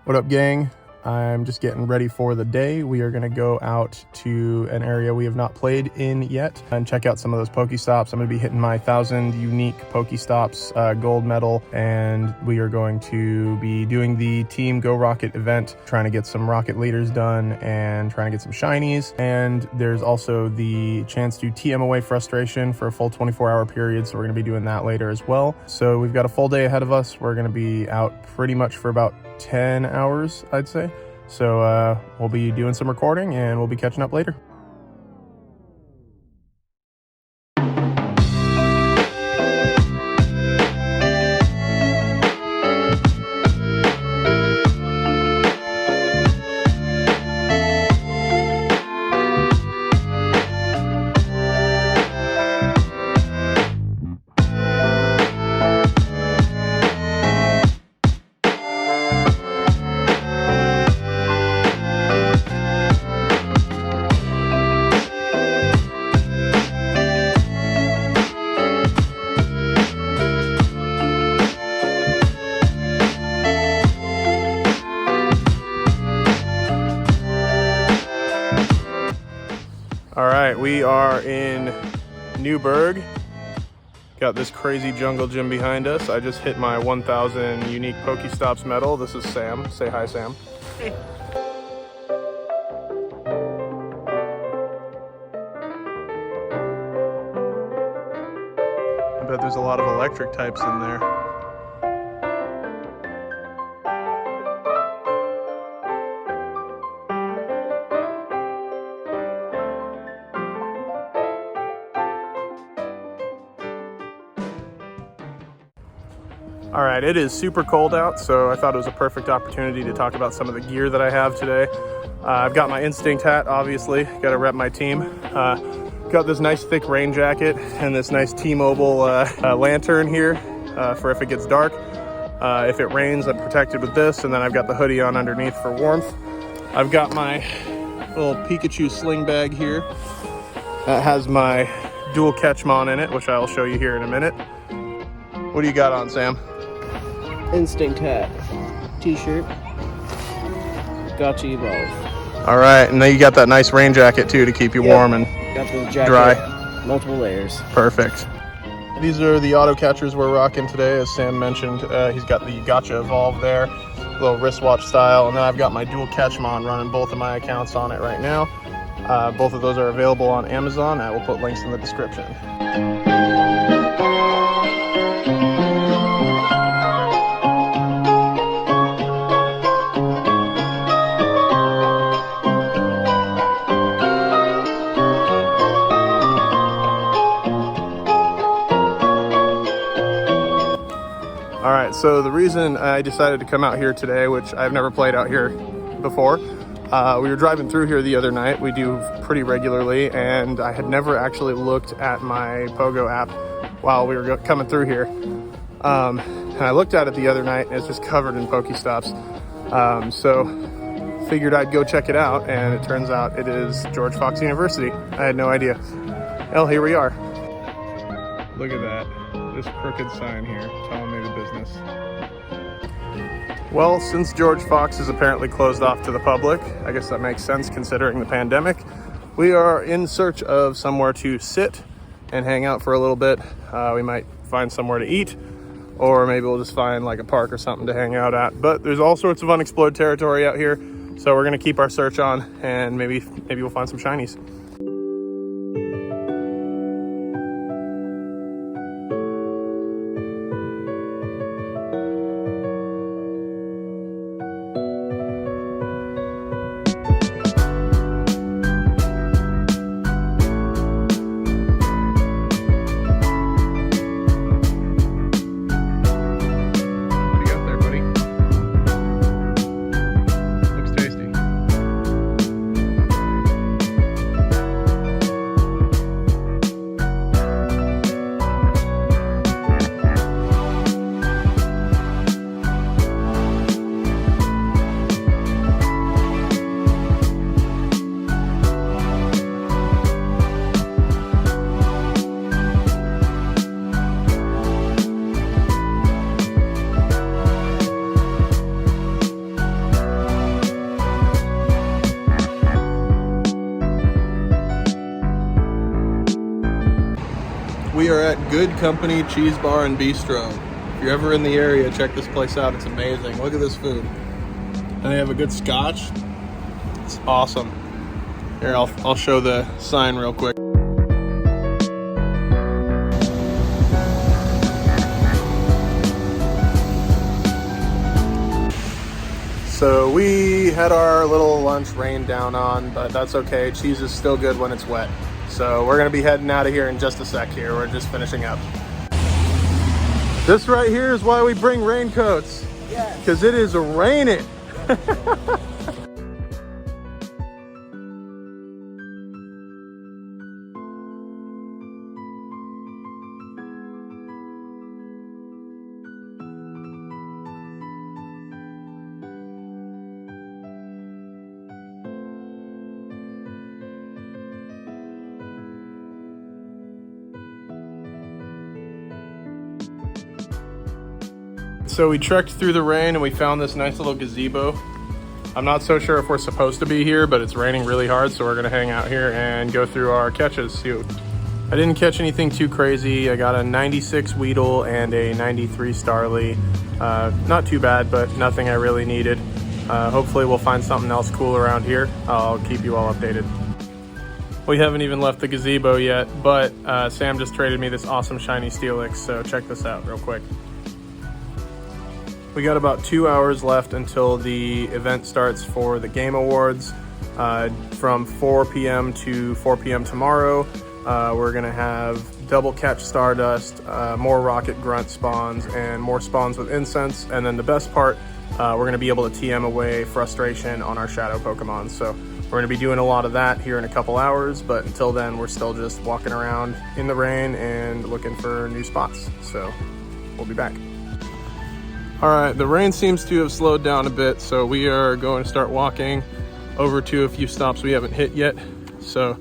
What up, gang? I'm just getting ready for the day. We are gonna go out to an area we have not played in yet and check out some of those Pokestops. I'm gonna be hitting my 1,000 unique Pokestops gold medal, and we are going to be doing the Team Go Rocket event, trying to get some rocket leaders done and trying to get some shinies. And there's also the chance to TM away frustration for a full 24-hour period, so we're gonna be doing that later as well. So we've got a full day ahead of us. We're gonna be out pretty much for about 10 hours, I'd say. So we'll be doing some recording and we'll be catching up later. All right, we are in Newberg. Got this crazy jungle gym behind us. I just hit my 1,000 unique Pokestops medal. This is Sam. Say hi, Sam. Hey. I bet there's a lot of electric types in there. All right, it is super cold out, so I thought it was a perfect opportunity to talk about some of the gear that I have today. I've got my Instinct hat, obviously, got to rep my team. Got this nice thick rain jacket and this nice T-Mobile lantern here for if it gets dark. If it rains, I'm protected with this, and then I've got the hoodie on underneath for warmth. I've got my little Pikachu sling bag here that has my dual Catchmon in it, which I'll show you here in a minute. What do you got on, Sam? Instinct hat, t-shirt, gotcha evolve. All right, and then you got that nice rain jacket too to keep you warm and got the jacket, dry. Multiple layers. Perfect. These are the auto catchers we're rocking today. As Sam mentioned, he's got the gotcha evolve there, little wristwatch style, and then I've got my dual Catchmon running both of my accounts on it right now. Both of those are available on Amazon. I will put links in the description. All right, so the reason I decided to come out here today, which I've never played out here before, we were driving through here the other night. We do pretty regularly, and I had never actually looked at my Pogo app while we were coming through here. And I looked at it the other night, and it's just covered in Pokestops. So figured I'd go check it out, and it turns out it is George Fox University. I had no idea. Well, here we are. Look at that. This crooked sign here telling me the business. Well, since George Fox is apparently closed off to the public, I guess that makes sense considering the pandemic, we are in search of somewhere to sit and hang out for a little bit. We might find somewhere to eat, or maybe we'll just find like a park or something to hang out at. But there's all sorts of unexplored territory out here, so we're gonna keep our search on, and maybe we'll find some shinies. we are at Good Company Cheese Bar and Bistro. If you're ever in the area, check this place out. It's amazing. Look at this food. And they have a good scotch. It's awesome. Here, I'll show the sign real quick. So we had our little lunch rain down on, but that's okay. Cheese is still good when it's wet. So we're gonna be heading out of here in just a sec here. We're just finishing up. This right here is why we bring raincoats. Yeah. Because it is raining. So we trekked through the rain and we found this nice little gazebo. I'm not so sure if we're supposed to be here, but it's raining really hard, so we're gonna hang out here and go through our catches. I didn't catch anything too crazy. I got a 96 Weedle and a 93 Starly. Not too bad, but nothing I really needed. Hopefully we'll find something else cool around here. I'll keep you all updated. We haven't even left the gazebo yet, but Sam just traded me this awesome shiny Steelix, so check this out real quick. We got about 2 hours left until the event starts for the Game Awards. From 4 p.m. to 4 p.m. tomorrow, we're gonna have double catch Stardust, more rocket grunt spawns, and more spawns with incense. And then the best part, we're gonna be able to TM away frustration on our shadow Pokemon. So we're gonna be doing a lot of that here in a couple hours, but until then, we're still just walking around in the rain and looking for new spots. So we'll be back. All right, the rain seems to have slowed down a bit, so we are going to start walking over to a few stops we haven't hit yet. So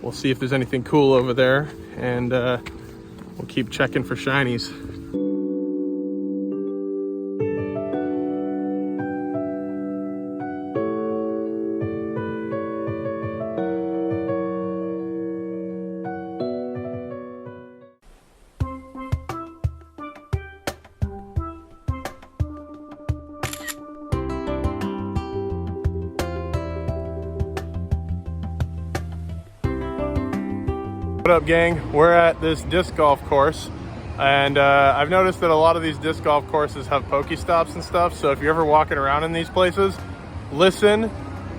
we'll see if there's anything cool over there, and we'll keep checking for shinies. What up, gang? We're at this disc golf course, and I've noticed that a lot of these disc golf courses have Pokestops and stuff, so if you're ever walking around in these places, listen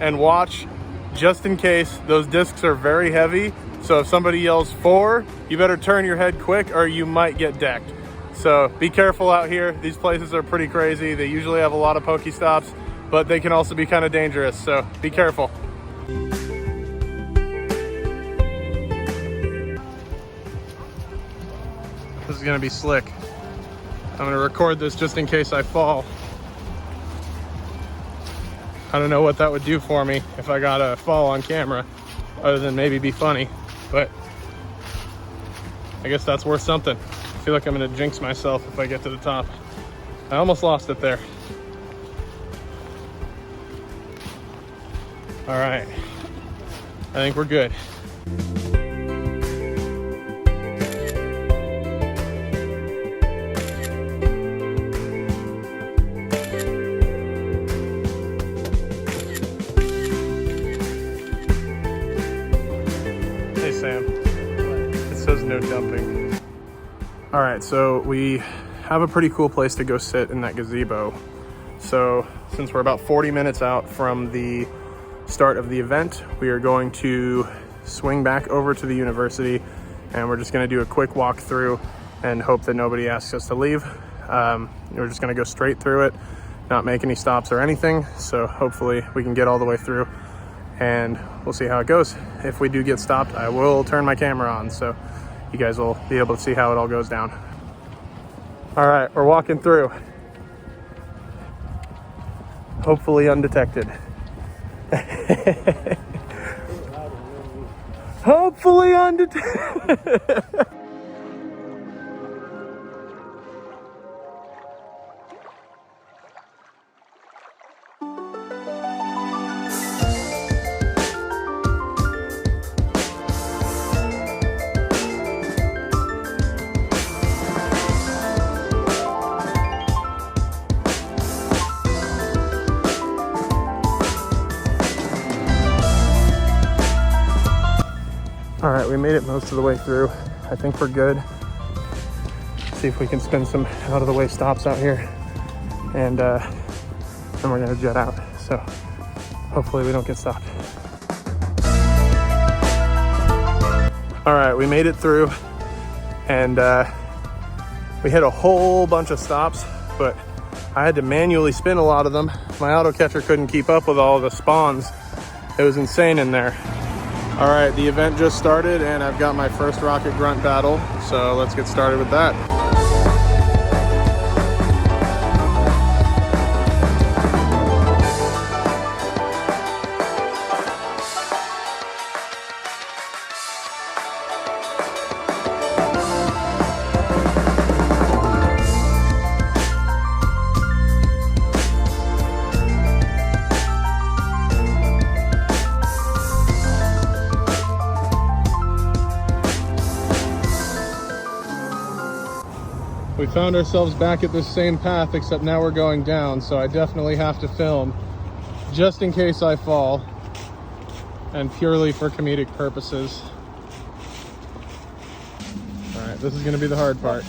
and watch just in case. Those discs are very heavy, so if somebody yells 4, you better turn your head quick or you might get decked. So be careful out here. These places are pretty crazy. They usually have a lot of Pokestops, but they can also be kind of dangerous, so be careful. This is gonna be slick. I'm gonna record this just in case I fall. I don't know what that would do for me if I got a fall on camera, other than maybe be funny, but I guess that's worth something. I feel like I'm gonna jinx myself if I get to the top. I almost lost it there. All right, I think we're good. Sam, it says no dumping. All right, so we have a pretty cool place to go sit in that gazebo. So since we're about 40 minutes out from the start of the event, we are going to swing back over to the university, and we're just gonna do a quick walk through and hope that nobody asks us to leave. We're just gonna go straight through it, not make any stops or anything. So hopefully we can get all the way through, and we'll see how it goes. If we do get stopped, I will turn my camera on, so you guys will be able to see how it all goes down. All right, we're walking through. Hopefully undetected. Hopefully undetected. All right, we made it most of the way through. I think we're good. See if we can spin some out of the way stops out here, and then we're gonna jet out. So hopefully we don't get stopped. All right, we made it through, and we hit a whole bunch of stops, but I had to manually spin a lot of them. My auto catcher couldn't keep up with all of the spawns. It was insane in there. All right, the event just started and I've got my first rocket grunt battle. So let's get started with that. We found ourselves back at this same path, except now we're going down, so I definitely have to film just in case I fall, and purely for comedic purposes. All right, this is gonna be the hard part.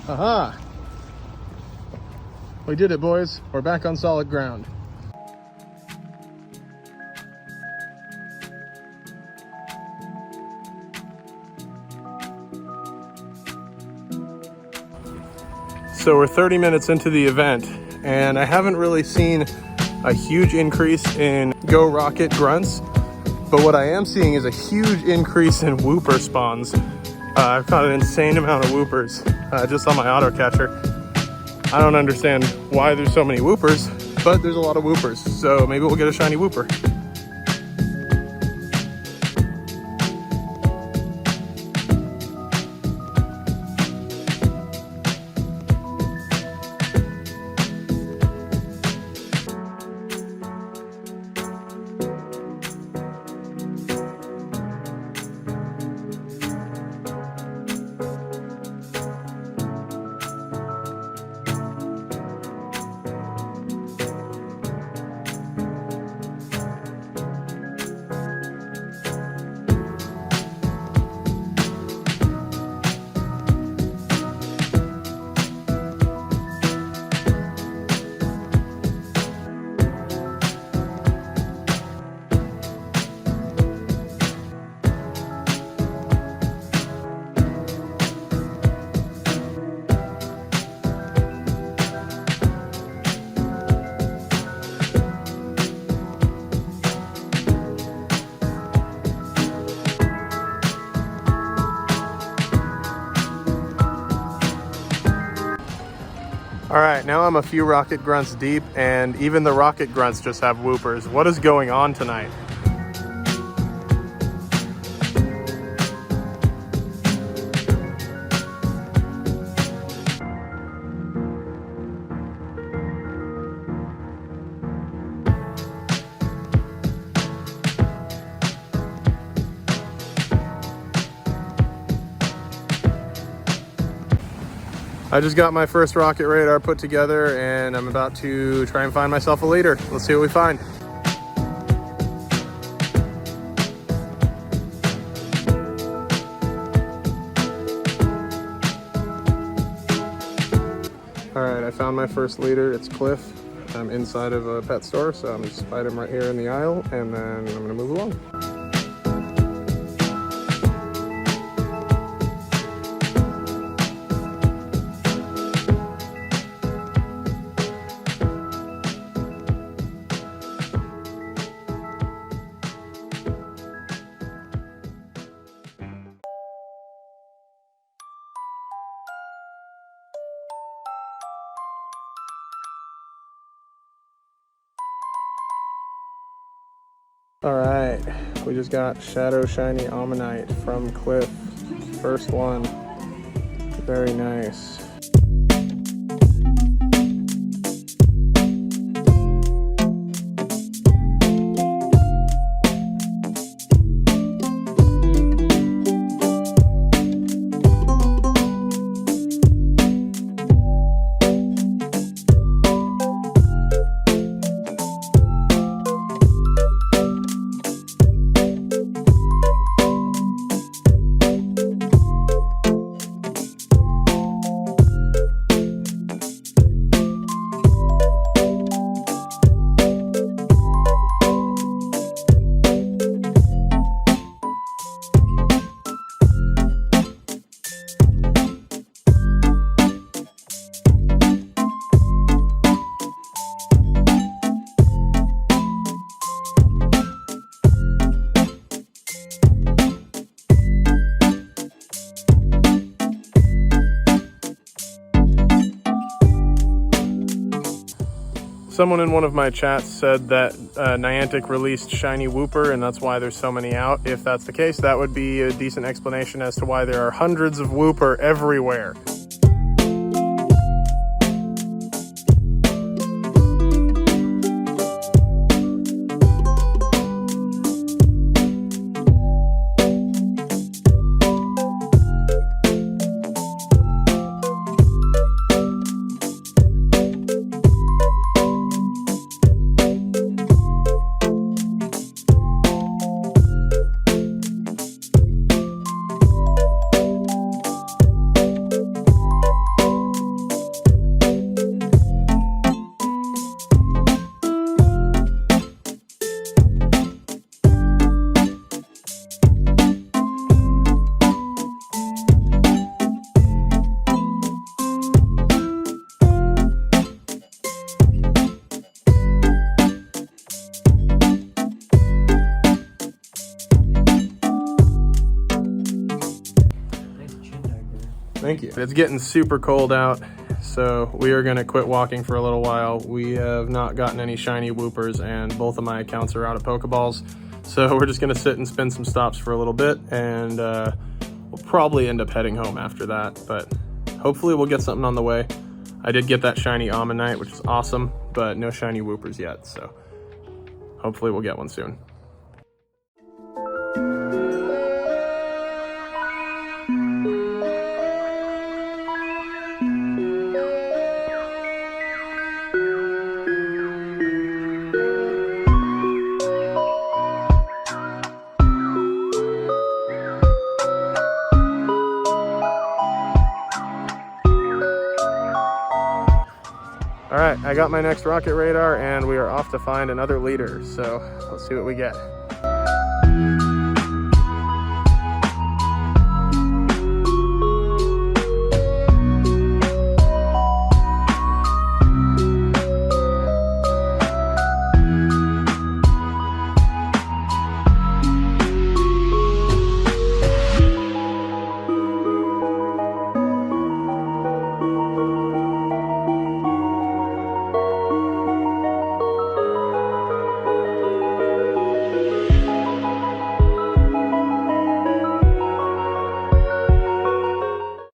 Aha! We did it, boys. We're back on solid ground. So we're 30 minutes into the event, and I haven't really seen a huge increase in Go Rocket grunts, but what I am seeing is a huge increase in whooper spawns. I've caught an insane amount of whoopers just on my auto catcher. I don't understand why there's so many whoopers, but there's a lot of whoopers, so maybe we'll get a shiny whooper. All right, now I'm a few rocket grunts deep, and even the rocket grunts just have whoopers. What is going on tonight? I just got my first rocket radar put together, and I'm about to try and find myself a leader. Let's see what we find. All right, I found my first leader. It's Cliff. I'm inside of a pet store, so I'm just find him right here in the aisle, and then I'm gonna move along. All right, we just got Shadow Shiny OMANYTE from Cliff. First one, very nice. Someone in one of my chats said that Niantic released shiny WOOPER and that's why there's so many out. If that's the case, that would be a decent explanation as to why there are hundreds of WOOPER everywhere. Thank you. It's getting super cold out, so we are gonna quit walking for a little while. We have not gotten any shiny WOOPERs and both of my accounts are out of Pokeballs. So we're just gonna sit and spin some stops for a little bit and we'll probably end up heading home after that, but hopefully we'll get something on the way. I did get that shiny OMANYTE, which is awesome, but no shiny WOOPERs yet, so hopefully we'll get one soon. All right, I got my next rocket radar and we are off to find another leader. So let's see what we get.